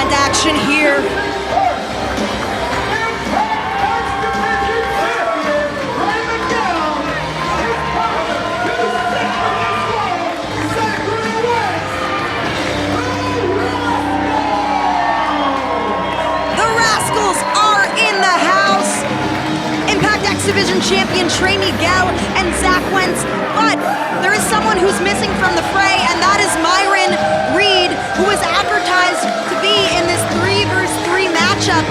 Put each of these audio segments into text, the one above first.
hand action here. The Rascals are in the house. Impact X Division champion Trey Miguel and Zach Wentz, but there is someone who's missing from the fray, and that is Myron Reed, who was advertised to be in this 3-versus-3 matchup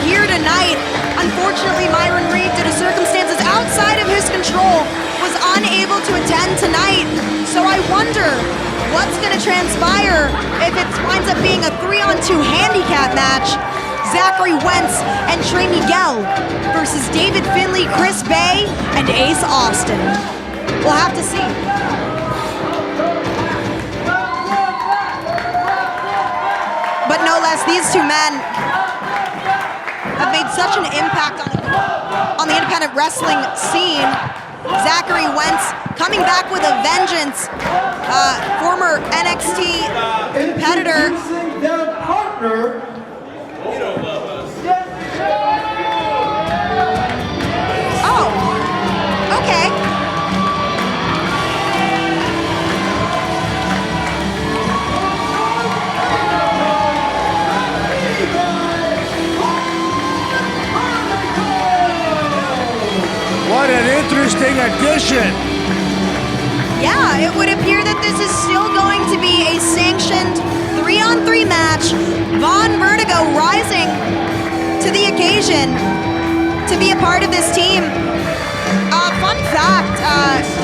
here tonight. Unfortunately, Myron Reed, due to circumstances outside of his control, was unable to attend tonight. So I wonder what's going to transpire if it winds up being a 3-on-2 handicap match. Zachary Wentz and Trey Miguel versus David Finley, Chris Bay, and Ace Austin. We'll have to see. But no less, these two men have made such an impact on the independent wrestling scene. Zachary Wentz coming back with a vengeance. Former NXT competitor. Their partner. Oh, okay. What an interesting addition. Yeah, it would appear that this is still going to be a sanctioned 3-on-3 match. VAUGHN VERTIGO rising to the occasion to be a part of this team. Fun fact,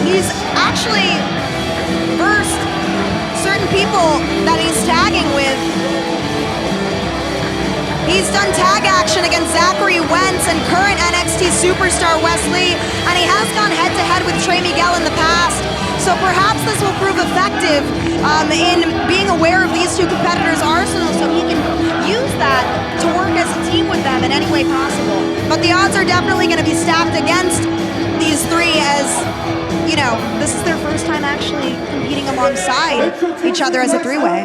he's actually versed certain people that he's tagging with. He's done tag action against Zachary Wentz and current NXT superstar Wesley, and he has gone head-to-head with Trey Miguel in the past. So perhaps this will prove effective in being aware of these two competitors' arsenals, so he can use that to work as a team with them in any way possible. But the odds are definitely going to be stacked against these three, as, you know, this is their first time actually competing alongside each other as a three-way.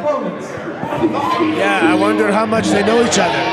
Yeah, I wonder how much they know each other.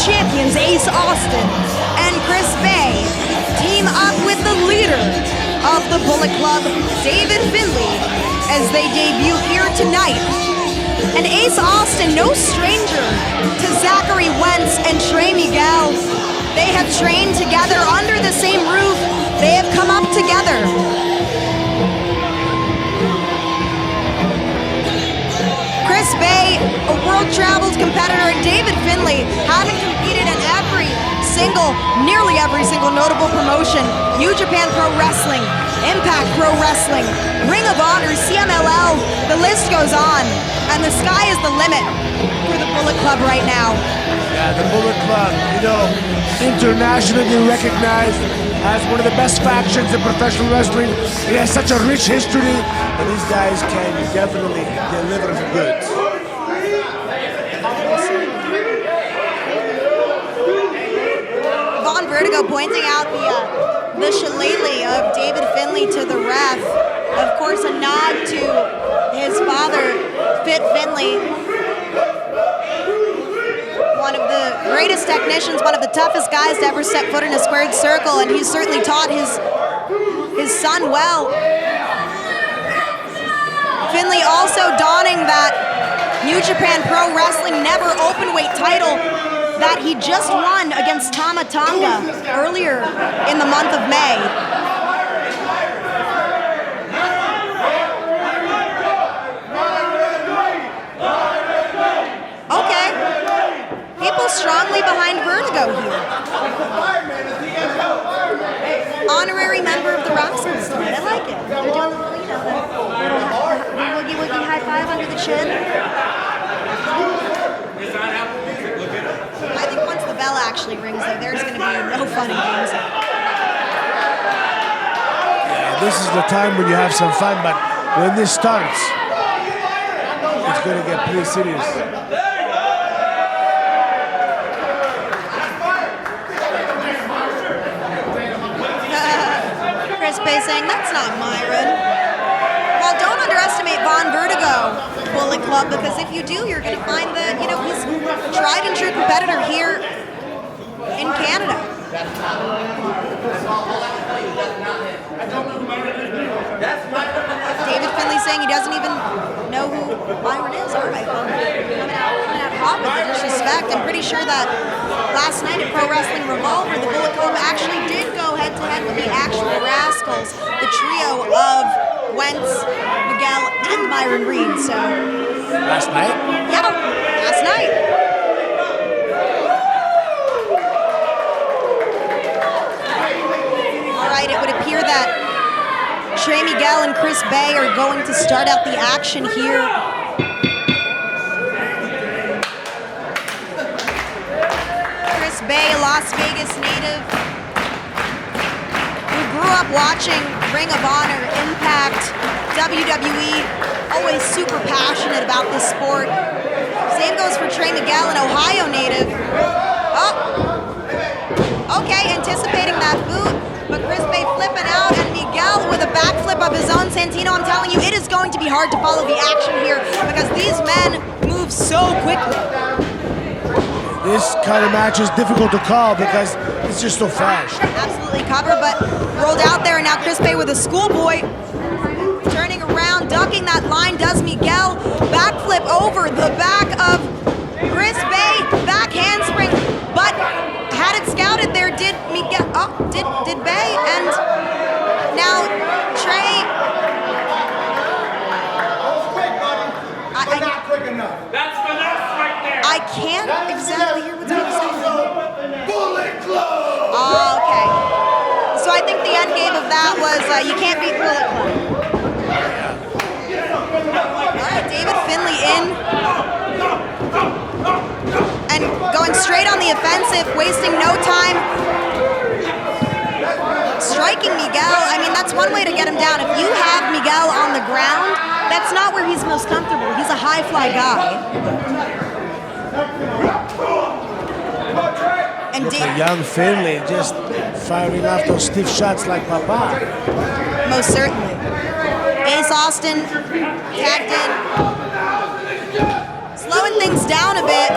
Champions Ace Austin and Chris Bay team up with the leader of the Bullet Club, David Finley, as they debut here tonight. And Ace Austin, no stranger to Zachary Wentz and Trey Miguel. They have trained together under the same roof. They have come up together. Chris Bay, a world-traveled competitor, and David Finley, having competed in nearly every single notable promotion: New Japan Pro Wrestling, Impact Pro Wrestling, Ring of Honor, CMLL, the list goes on. And the sky is the limit for the Bullet Club right now. Yeah, the Bullet Club, you know, internationally recognized as one of the best factions in professional wrestling. It has such a rich history, and these guys can definitely deliver the goods. VAUGHN VERTIGO pointing out the shillelagh of David Finley to the ref. Of course, a nod to his father, Fit Finley. One of the greatest technicians, one of the toughest guys to ever step foot in a squared circle, and he's certainly taught his son well. Finley also donning that New Japan Pro Wrestling never openweight title that he just won against Tama Tonga earlier in the month of May. Okay. People strongly behind Vertigo here. honorary member of the Rascals tonight. I like it. They're doing, you know, the woogie woogie high five under the chin. I think once the bell actually rings, though, there's going to be no fun and games. Yeah, this is the time when you have some fun, but when this starts, it's going to get pretty serious. Chris Bay saying, that's not Myron. Well, don't underestimate VAUGHN Vertigo Bullet Club, because if you do, you're going to find that, you know, he's a tried and true competitor here in Canada. David Finley saying he doesn't even know who Myron is. All right, well, coming out hot with the disrespect. I'm pretty sure that last night at Pro Wrestling Revolver, the Bullet Club actually did go head-to-head with the actual Rascals, the trio of Wentz, Miguel, and Myron Reed. So Last night? yeah, last night. All right, it would appear that Trey Miguel and Chris Bay are going to start out the action here. Chris Bay, a Las Vegas native, who grew up watching Ring of Honor, Impact, WWE, always super passionate about this sport. Same goes for Trey Miguel, an Ohio native. Oh, okay, anticipating that boot, but Chris Bay flipping out, and Miguel with a backflip of his own. Santino, I'm telling you, it is going to be hard to follow the action here because these men move so quickly. This kind of match is difficult to call because it's just so fast. Absolutely covered, but rolled out there, and now Chris Bay with a schoolboy. Turning around, ducking that line, does Miguel. Backflip over the back of Chris Bay. Back handspring, but had it scouted there, did Miguel, did Bay, and now Trey. We're not quick enough. That's finesse right there. I can't exactly hear what's being said. Bullet Club! Oh, okay. So I think the end game of that was you can't beat Bullet Club. All right, David Finley in. And going straight on the offensive, wasting no time. Striking Miguel, I mean, that's one way to get him down. If you have Miguel on the ground, that's not where he's most comfortable. He's a high fly guy. And Look at young Finley just firing off those stiff shots like Papa. most certainly. Ace Austin tagged in, slowing things down a bit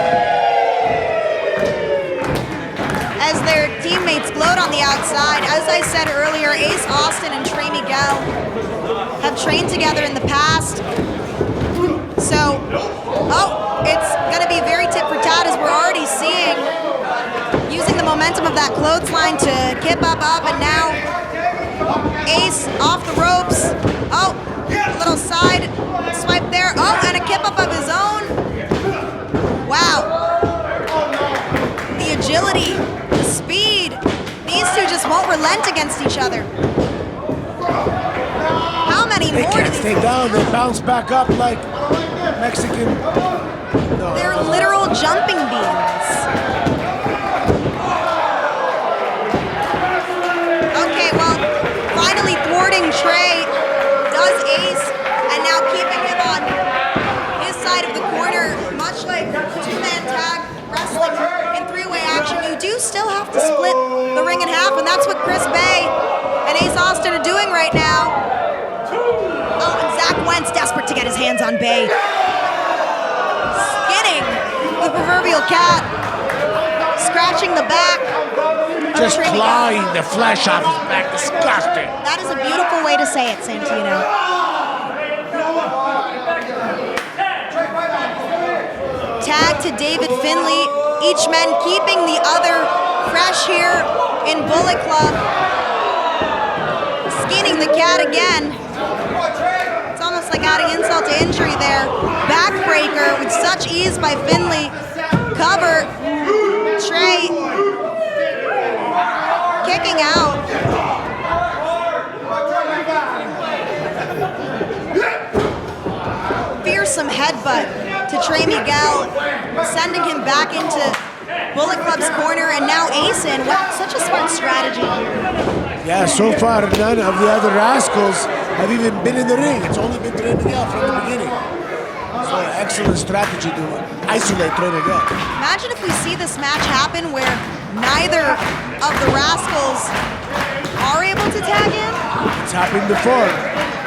as their teammates gloat on the outside. As I said earlier, Ace Austin and Trey Miguel have trained together in the past. So, it's gonna be very tit for tat as we're already seeing, using the momentum of that clothesline to kip up, and now Ace off the ropes. Oh, a little side swipe there. Oh, and a kip up of his own. Wow. The agility, the speed. These two just won't relent against each other. How many They more do can't these stay down. They bounce back up like Mexican. No. They're literal jumping beans. Okay, well, finally thwarting Trey does Ace, and now keeping him on his side of the corner, much like two-man tag wrestling in three-way action. You do still have to split the ring in half, and that's what Chris Bay and Ace Austin are doing right now. Oh, and Zach Wentz desperate to get his hands on Bay. Skinning the proverbial cat, scratching the back. Just clawing the flesh off his back. Disgusting. That is a beautiful way to say it, Santino. Tag to David Finley. Each man keeping the other fresh here in Bullet Club. Skinning the cat again. It's almost like adding insult to injury there. Backbreaker with such ease by Finley. Cover. Trey kicking out. awesome headbutt to Trey Miguel, sending him back into Bullet Club's corner, and now Ace-in. Wow, such a smart strategy here. Yeah, so far none of the other Rascals have even been in the ring. It's only been Trey Miguel from the beginning. So excellent strategy to isolate Trey Miguel. Imagine if we see this match happen where neither of the Rascals are able to tag in. It's happened before.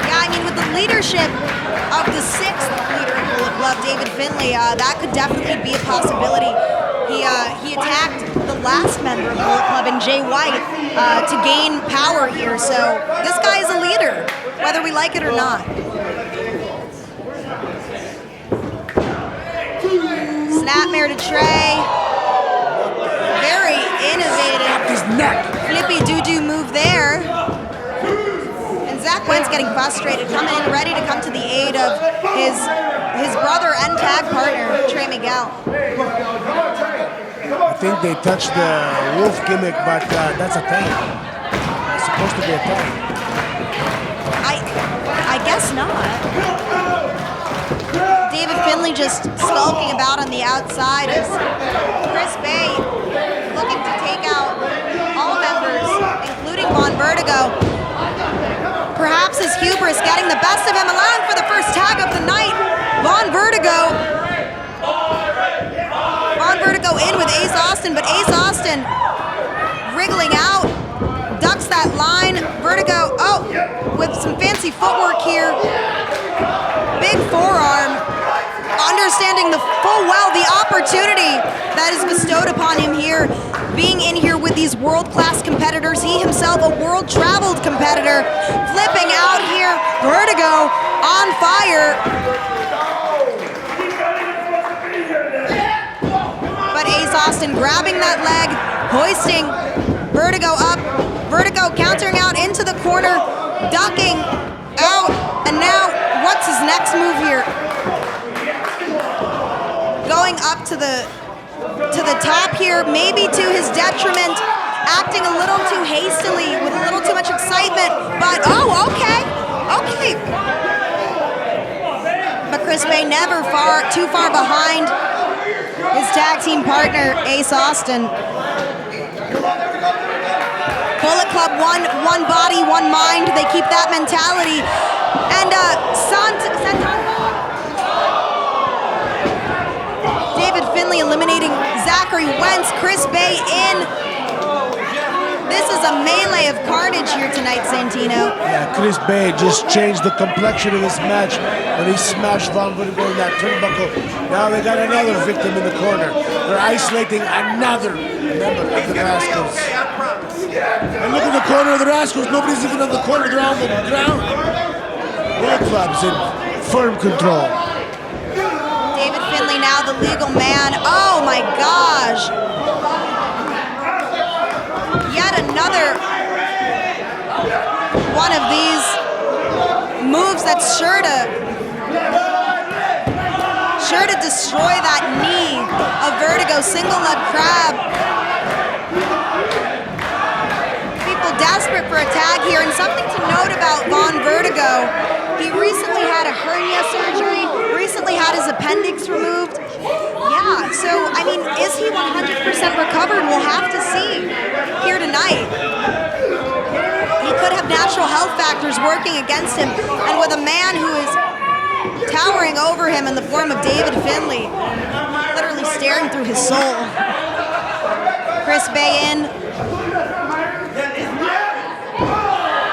Yeah, I mean, with the leadership of the sixth leader of Bullet Club, David Finlay, that could definitely be a possibility. He attacked the last member of Bullet Club in Jay White to gain power here. So this guy is a leader, whether we like it or not. Snapmare to Trey. Very innovative. His neck. Flippy doo-doo move there. And Zach Wentz getting frustrated, coming in ready to come to the aid of his brother and tag partner, Trey Miguel. I think they touched the wolf gimmick, but that's a tag. It's supposed to be a tag. I guess not. David Finlay just skulking about on the outside as Chris Bay looking to take out all members, including VAUGHN Vertigo. Perhaps his hubris getting the best of him, allowing for the first tag of the night. VAUGHN Vertigo in with Ace Austin, but Ace Austin wriggling out, ducks that line. Vertigo, with some fancy footwork here. Big forearm, understanding the full well the opportunity that is bestowed upon him here, being in here with these world-class competitors. He himself a world-traveled competitor, flipping out here. Vertigo on fire. But Ace Austin grabbing that leg, hoisting Vertigo up. Vertigo countering out into the corner, ducking out, and now what's his next move here? Going up to the top here, maybe to his detriment, acting a little too hastily with a little too much excitement, but okay. But Chris Bay never too far behind his tag team partner, Ace Austin. Bullet Club, one body, one mind. They keep that mentality. And David Finlay eliminating Zachary Wentz. Chris Bay in. This is a melee of carnage here tonight, Santino. Yeah, Chris Bay just changed the complexion of this match when he smashed VAUGHN Vertigo in that turnbuckle. Now they got another victim in the corner. They're isolating another member of the Rascals. And look at the corner of the Rascals. Nobody's even on the corner. They're on the ground. Bullet Club's in firm control. David Finlay now the legal man. Oh my gosh. Yet another one of these moves that's sure to destroy that knee of Vertigo. Single leg crab. People desperate for a tag here, and something to note about VAUGHN Vertigo. He recently had a hernia surgery, recently had his appendix removed. Yeah, so, I mean, is he 100% recovered? We'll have to see here tonight. He could have natural health factors working against him, and with a man who is towering over him in the form of David Finlay, literally staring through his soul. Chris Bay in.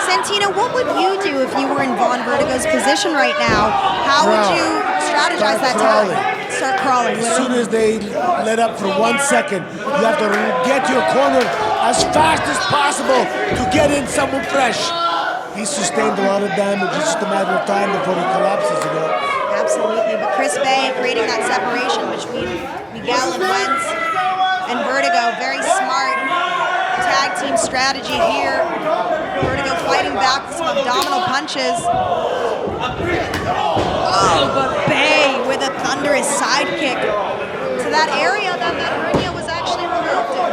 Santino, what would you do if you were in VAUGHN Vertigo's position right now? How would you strategize that time? Start crawling. As soon as they let up for 1 second, you have to get your corner as fast as possible to get in someone fresh. He sustained a lot of damage. It's just a matter of time before he collapses, you know. Absolutely, but Chris Bay creating that separation between Miguel and Wentz and Vertigo. Very smart tag team strategy here. Vertigo fighting back with some abdominal punches. Oh, but Bay with a thunderous sidekick to that area that hernia was actually removed in.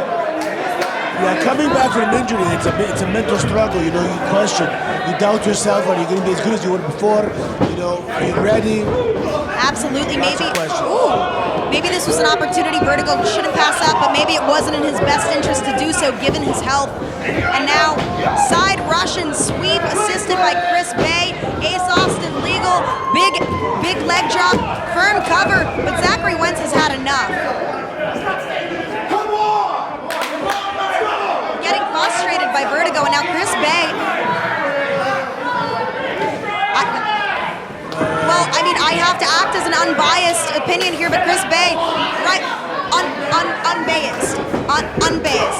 Yeah, coming back from an injury, it's a mental struggle. You know, you question, you doubt yourself. Are you going to be as good as you were before? You know, are you ready? Absolutely, Lots maybe. of questions. Ooh, maybe this was an opportunity Vertigo shouldn't pass up, but maybe it wasn't in his best interest to do so given his health. And now, side Russian sweep assisted by Chris Bay. Ace Austin legal, big leg drop, firm cover, but Zachary Wentz has had enough. Getting frustrated by Vertigo, and now Chris Bay. Well, I mean, I have to act as an unbiased opinion here, but Chris Bay, right, unbiased,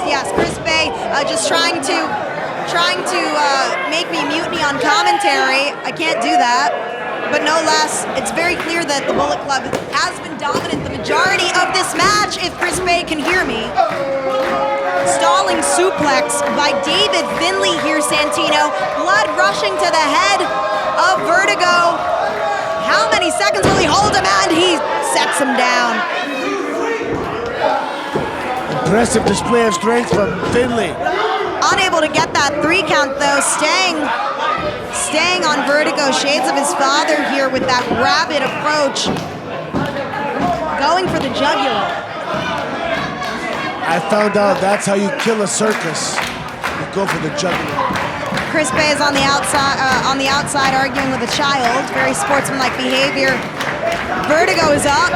yes. Chris Bay just trying to make me mutiny on commentary. I can't do that, but no less, it's very clear that the Bullet Club has been dominant the majority of this match, if Chris Bay can hear me. Stalling suplex by David Finley here, Santino. Blood rushing to the head of Vertigo. How many seconds will he hold him? And he sets him down. Impressive display of strength from Finley. Unable to get that 3 count though, staying on Vertigo. Shades of his father here with that rapid approach. Going for the jugular. I found out that's how you kill a circus. You go for the jugular. Chris Bay is on the outside arguing with a child. Very sportsmanlike behavior. Vertigo is up.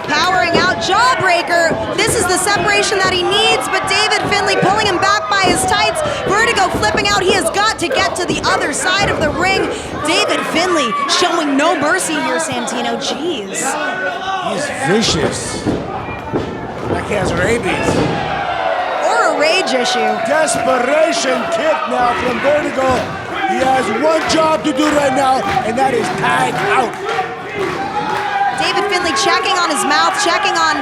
Powering out, jawbreaker. This is the separation that he needs, but David Finley pulling him back by his tights. Vertigo flipping out. He has got to get to the other side of the ring. David Finley showing no mercy here, Santino. Jeez. He's vicious. Like he has rabies. Or a rage issue. Desperation kick now from Vertigo. He has one job to do right now, and that is tag out. David Finley checking on his mouth, checking on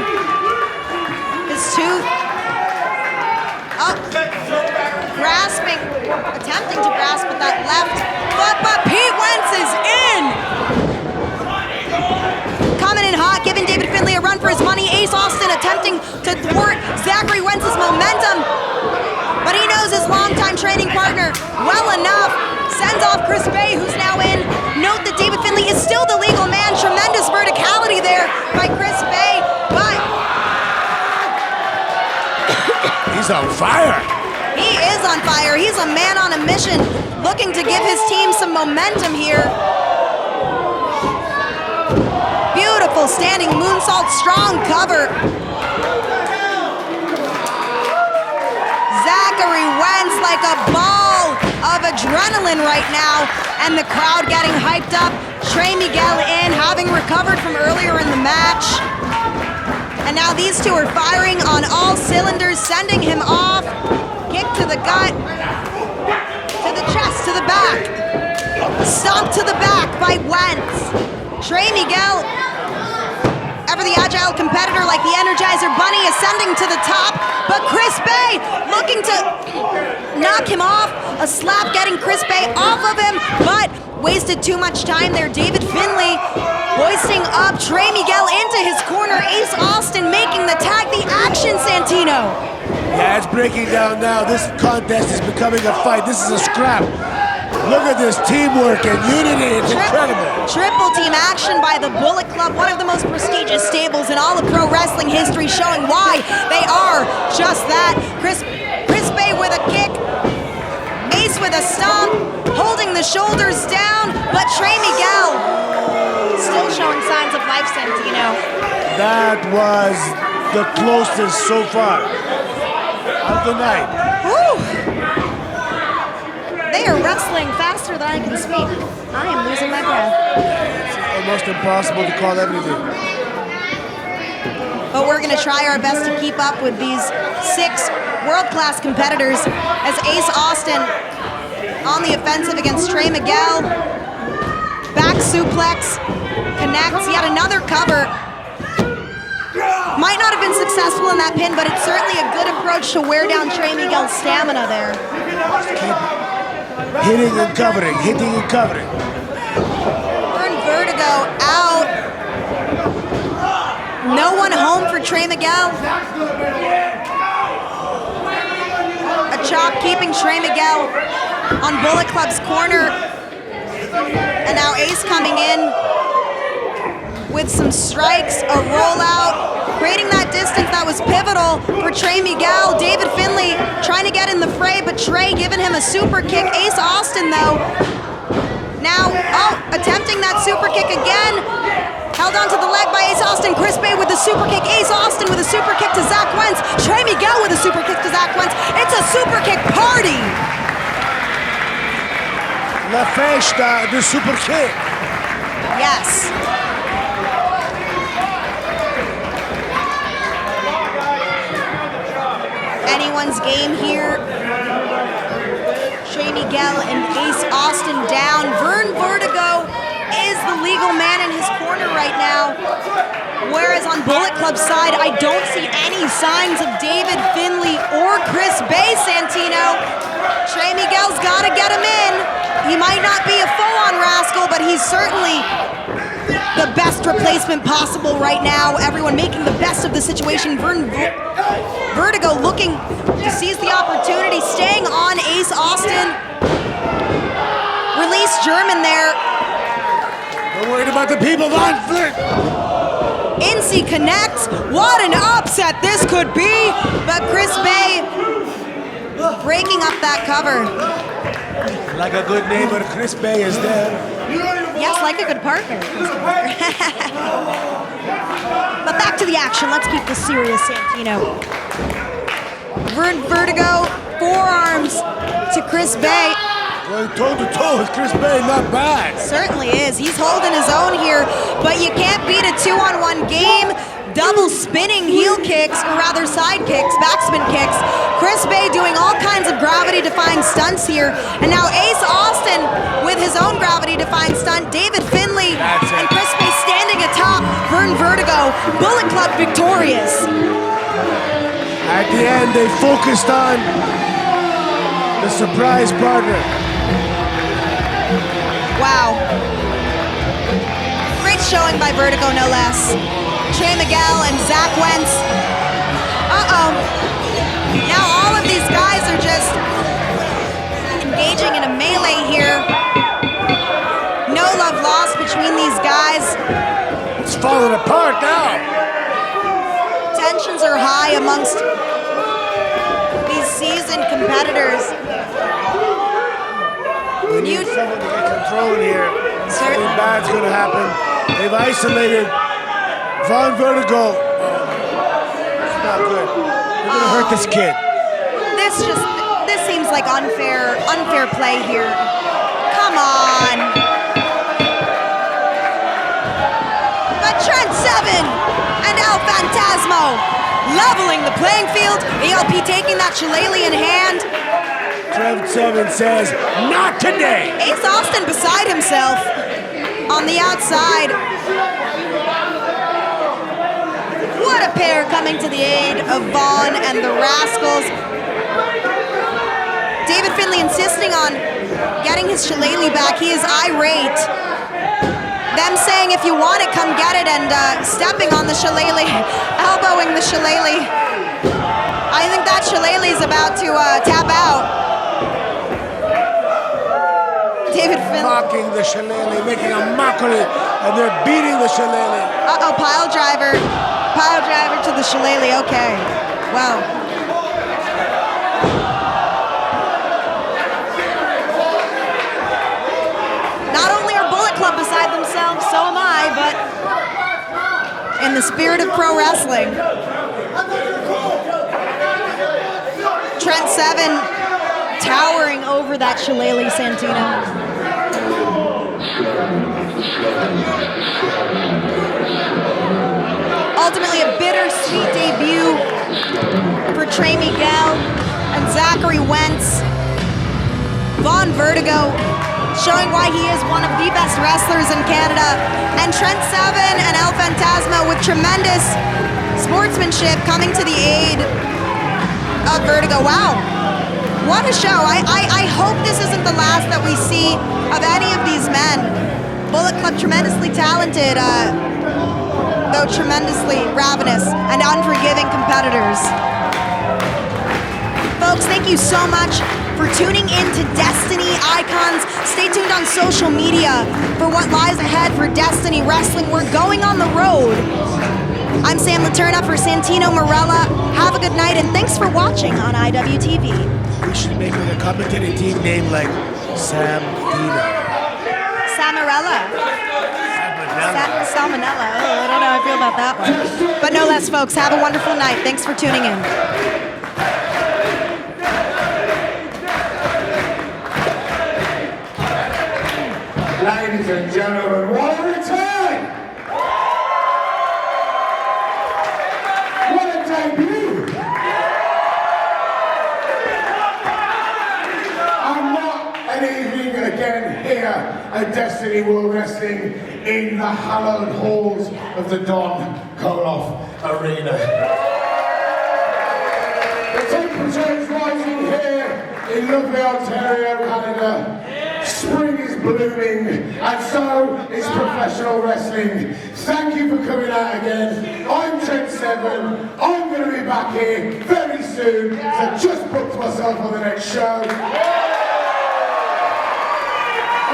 his tooth. Up, grasping, attempting to grasp with that left foot, but Pete Wentz is in! Coming in hot, giving David Finley a run for his money. Ace Austin attempting to thwart Zachary Wentz's momentum, but he knows his longtime training partner well enough. Sends off Chris Bay, who's now in. Note that David Finley is still the legal man. Tremendous verticality there by Chris Bay, but he's on fire. he is on fire. He's a man on a mission, looking to give his team some momentum here. Beautiful standing moonsault, strong cover. Zachary Wentz like a ball of adrenaline right now, and the crowd getting hyped up. Trey Miguel in, having recovered from earlier in the match. And now these two are firing on all cylinders, sending him off. Kick to the gut, to the chest, to the back. Stomp to the back by Wentz. Trey Miguel, ever the agile competitor like the Energizer Bunny, ascending to the top, but Chris Bay looking to knock him off. A slap getting Chris Bay off of him, but wasted too much time there. David Finley hoisting up Trey Miguel into his corner. Ace Austin making the tag. The action, Santino. Yeah, it's breaking down now. This contest is becoming a fight. This is a scrap. Look at this teamwork and unity. It's incredible. Triple team action by the Bullet Club, one of the most prestigious stables in all of pro wrestling history, showing why they are just that. Chris Bay with a kick, Ace with a stomp, holding the shoulders down, but Trey Miguel still showing signs of life, Santino. That was the closest so far of the night. Woo! They are wrestling faster than I can speak. I am losing my breath. It's almost impossible to call everything. But we're going to try our best to keep up with these 6 world-class competitors as Ace Austin on the offensive against Trey Miguel. Back suplex, connects, yet another cover. Might not have been successful in that pin, but it's certainly a good approach to wear down Trey Miguel's stamina there. Hitting and covering, hitting and covering. Burn Vertigo out. No one home for Trey Miguel. A chop keeping Trey Miguel on Bullet Club's corner. And now Ace coming in. with some strikes, a rollout, creating that distance that was pivotal for Trey Miguel. David Finley trying to get in the fray, but Trey giving him a super kick. Ace Austin, though, now, attempting that super kick again. Held onto the leg by Ace Austin. Chris Bay with a super kick. Ace Austin with a super kick to Zach Wentz. Trey Miguel with a super kick to Zach Wentz. It's a super kick party. La festa, the super kick. Yes. Anyone's game here. Trey Miguel and Ace Austin down. Vern Vertigo is the legal man in his corner right now. Whereas on Bullet Club's side, I don't see any signs of David Finley or Chris Bay, Santino. Trey Miguel's got to get him in. He might not be a full-on Rascal, but he's certainly the best replacement possible right now. Everyone making the best of the situation. Vertigo looking to seize the opportunity, staying on Ace Austin. Release German there. Don't worry about the people, Von Flick. Incy connects. What an upset this could be. But Chris Bay breaking up that cover. Like a good neighbor, Chris Bay is there. Yes, like a good partner. But back to the action. Let's keep this serious, Santino. Vertigo, forearms to Chris Bay. Well, toe-to-toe with Chris Bay, not bad. Certainly is. He's holding his own here, but you can't beat a 2-on-1 game. Double spinning heel kicks, or rather side kicks, backspin kicks. Chris Bay doing all kinds of gravity-defying stunts here. And now Ace Austin with his own gravity-defying stunt. David Finley and Chris Bay standing atop Vern Vertigo. Bullet Club victorious. At the end, they focused on the surprise partner. Wow. Great showing by Vertigo, no less. Trey Miguel and Zach Wentz. Now all of these guys are just engaging in a melee here. No love lost between these guys. It's falling apart now. Tensions are high amongst these seasoned competitors. We need someone to get control in here. Something bad's gonna happen. They've isolated Von Vertigo. It's not good. They're gonna hurt this kid. This seems like unfair play here. Come on. But Trent Seven and El Phantasmo leveling the playing field. ELP taking that shillelagh in hand. Trent Seven says, not today. Ace Austin beside himself on the outside. What a pair coming to the aid of Vaughn and the Rascals. David Finley insisting on getting his shillelagh back. He is irate. Them saying, if you want it, come get it, and stepping on the shillelagh, elbowing the shillelagh. I think that shillelagh is about to tap out. David Finley. Mocking the shillelagh, making a mockery, and they're beating the shillelagh. Uh-oh, pile driver to the shillelagh, okay. Wow. Not only are Bullet Club beside themselves, so am I, but in the spirit of pro wrestling. Trent Seven towering over that shillelagh, Santino. Ultimately a bittersweet debut for Trey Miguel and Zachary Wentz. Vaughn Vertigo showing why he is one of the best wrestlers in Canada. And Trent Seven and El Phantasmo with tremendous sportsmanship coming to the aid of Vertigo. Wow, what a show. I hope this isn't the last that we see of any of these men. Bullet Club tremendously talented, though tremendously ravenous and unforgiving competitors. Folks, thank you so much for tuning in to Destiny Icons. Stay tuned on social media for what lies ahead for Destiny Wrestling. We're going on the road. I'm Sam Laterna for Santino Marella. Have a good night, and thanks for watching on IWTV. We should make like a commentating team named like Sam Dino. Samarella. Salmonella. Oh, I don't know how I feel about that one. But no less, folks. Have a wonderful night. Thanks for tuning in. Ladies and gentlemen, what a return! What a debut! I'm not an evening again here at Destiny World Wrestling in the hallowed halls of the Don Koloff Arena. The temperature is rising here in lovely Ontario, Canada. Spring is blooming, and so is professional wrestling. Thank you for coming out again. I'm Trent Seven. I'm going to be back here very soon, so just booked myself on the next show. And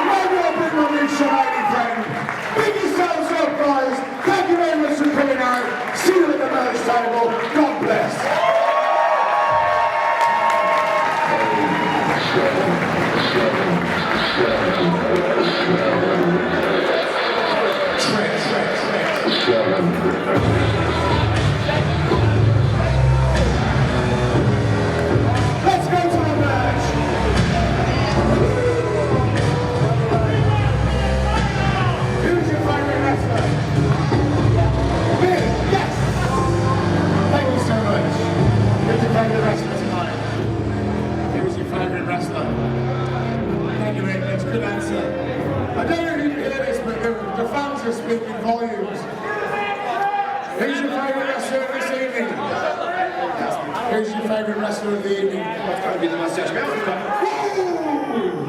maybe I'll bring my new shiny friend. Big yourselves up, guys. Thank you very much for coming out. See you at the merch table. God bless. Let's go to the match. Who's your favorite wrestler? Me? Yes. Thank you so much. Who's your favorite wrestler tonight? Who's your favorite wrestler? Thank you very much. Good answer. I don't know if you can hear this, but the fans are speaking volumes. Who's your favourite wrestler this evening? Who's your favourite wrestler of the evening? That's got to be the Mustache Mountain.